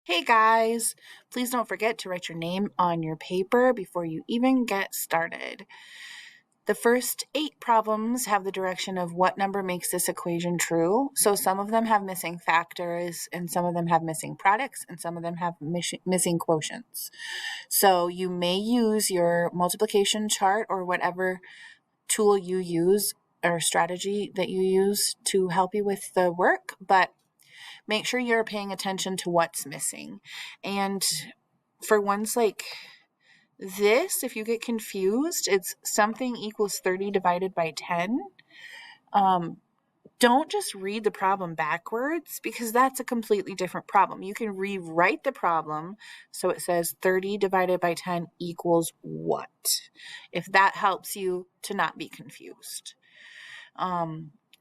Hey guys, please don't forget to write your name on your paper before you even get started. The first 8 problems have the direction of what number makes this equation true. So some of them have missing factors, and some of them have missing products, and some of them have missing quotients. So you may use your multiplication chart or whatever tool you use or strategy that you use to help you with the work, but make sure you're paying attention to what's missing. And for ones like this, if you get confused, it's something equals 30 divided by 10. Don't just read the problem backwards because that's a completely different problem. You can rewrite the problem so it says 30 divided by 10 equals what? If that helps you to not be confused.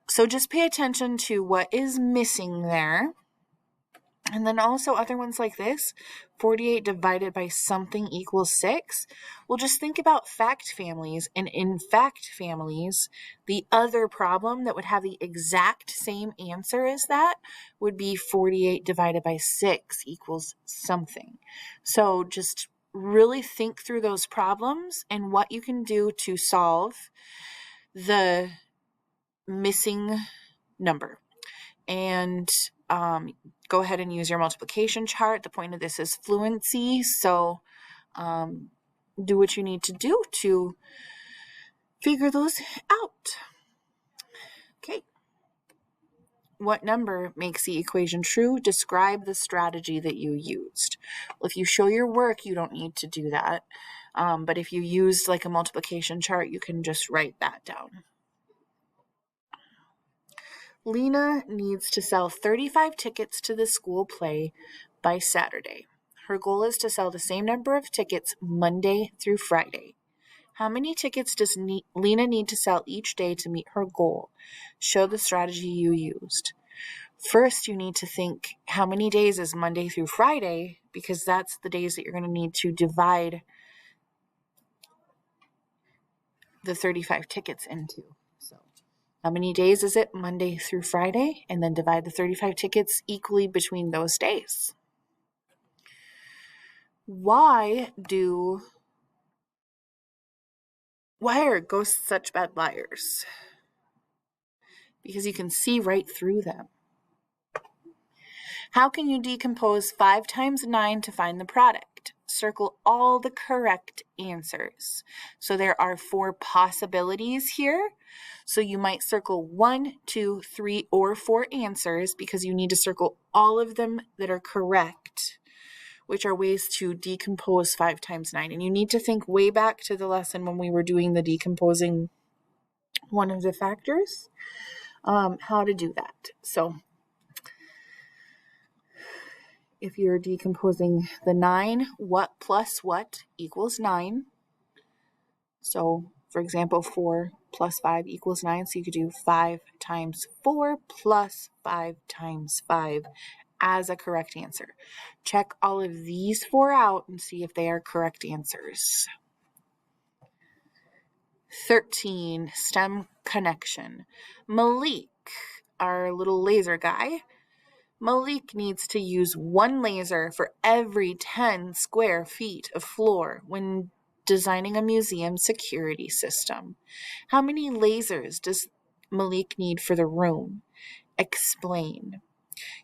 So just pay attention to what is missing there. And then also other ones like this, 48 divided by something equals 6. Well, just think about fact families. And in fact families, the other problem that would have the exact same answer as that would be 48 divided by 6 equals something. So just really think through those problems and what you can do to solve the missing number. And go ahead and use your multiplication chart. The point of this is fluency, so do what you need to do to figure those out. Okay. What number makes the equation true? Describe the strategy that you used. Well, if you show your work, you don't need to do that. But if you use like a multiplication chart, you can just write that down. Lena needs to sell 35 tickets to the school play by Saturday. Her goal is to sell the same number of tickets Monday through Friday. How many tickets does Lena need to sell each day to meet her goal? Show the strategy you used. First, you need to think how many days is Monday through Friday, because that's the days that you're going to need to divide the 35 tickets into. How many days is it? Monday through Friday, and then divide the 35 tickets equally between those days. Why are ghosts such bad liars? Because you can see right through them. How can you decompose 5 times 9 to find the product? Circle all the correct answers. So there are 4 possibilities here. So you might circle 1, 2, 3, or 4 answers because you need to circle all of them that are correct, which are ways to decompose 5 times 9. And you need to think way back to the lesson when we were doing the decomposing one of the factors, how to do that. So if you're decomposing the 9, what plus what equals 9? So, for example, 4 plus 5 equals 9. So you could do 5 times 4 plus 5 times 5 as a correct answer. Check all of these 4 out and see if they are correct answers. 13, STEM connection. Malik, our little laser guy, Malik needs to use 1 laser for every 10 square feet of floor when designing a museum security system. How many lasers does Malik need for the room? Explain.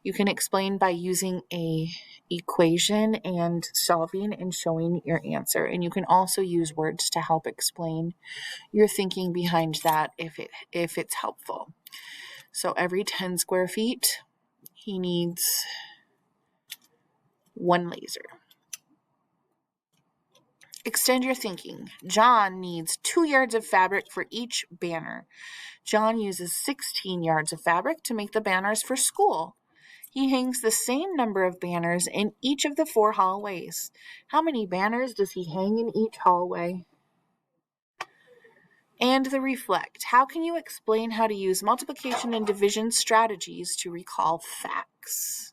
You can explain by using a equation and solving and showing your answer. And you can also use words to help explain your thinking behind that if it's helpful. So every 10 square feet, he needs 1 laser. Extend your thinking. John needs 2 yards of fabric for each banner. John uses 16 yards of fabric to make the banners for school. He hangs the same number of banners in each of the 4 hallways. How many banners does he hang in each hallway? And the reflect. How can you explain how to use multiplication and division strategies to recall facts?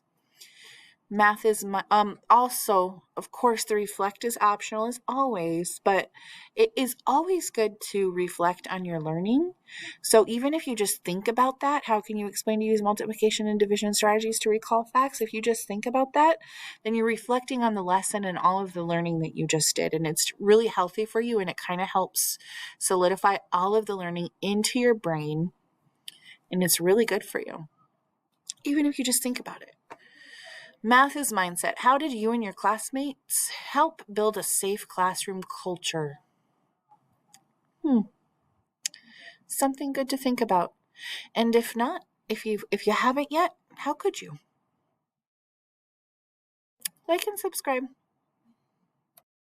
Math is my also, of course, the reflect is optional as always, but it is always good to reflect on your learning. So even if you just think about that, how can you explain to use multiplication and division strategies to recall facts? If you just think about that, then you're reflecting on the lesson and all of the learning that you just did, and it's really healthy for you, and it kind of helps solidify all of the learning into your brain, and it's really good for you, even if you just think about it. Math is mindset. How did you and your classmates help build a safe classroom culture? Something good to think about. And if not, if you haven't yet, how could you? Like and subscribe.